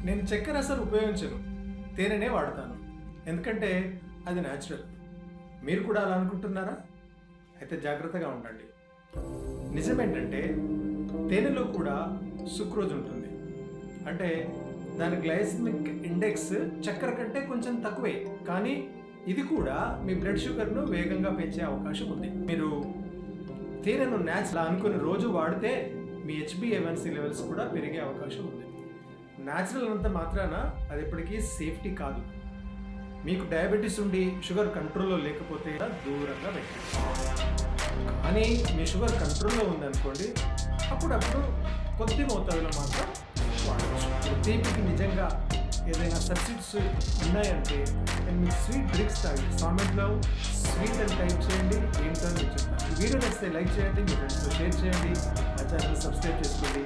నేను చక్కెర అసలు ఉపయోగించను, తేనెనే వాడతాను. ఎందుకంటే అది న్యాచురల్. మీరు కూడా అలా అనుకుంటున్నారా? అయితే జాగ్రత్తగా ఉండండి. నిజమేంటంటే తేనెలో కూడా సుక్రోజ్ ఉంటుంది. అంటే దాని గ్లైసెమిక్ ఇండెక్స్ చక్కెర కంటే కొంచెం తక్కువే, కానీ ఇది కూడా మీ బ్లడ్ షుగర్ను వేగంగా పెంచే అవకాశం ఉంది. మీరు తేనెను న్యాచురల్ అనుకుని రోజు వాడితే మీ HbA1c లెవెల్స్ కూడా పెరిగే అవకాశం ఉంది. న్యాచురల్ అంత మాత్రాన అది ఎప్పటికీ సేఫ్టీ కాదు. మీకు డయాబెటీస్ ఉండి షుగర్ కంట్రోల్లో లేకపోతే దూరంగా పెట్టండి. కానీ మీ షుగర్ కంట్రోల్లో ఉందనుకోండి, అప్పుడప్పుడు కొద్ది మోతాదులో మాత్రం వాడవచ్చు. తీపికి నిజంగా ఏదైనా సబ్స్టిట్యూట్స్ ఉన్నాయంటే నేను మీకు స్వీట్ డ్రింక్స్ తాగి కామెంట్లో స్వీట్ అని టైప్ చేయండి, ఏంటో నేను చెప్తాను. వీడియో నచ్చితే లైక్ చేయండి, మీ ఫ్రెండ్స్తో షేర్ చేయండి, నా ఛానల్ సబ్స్క్రైబ్ చేసుకోండి.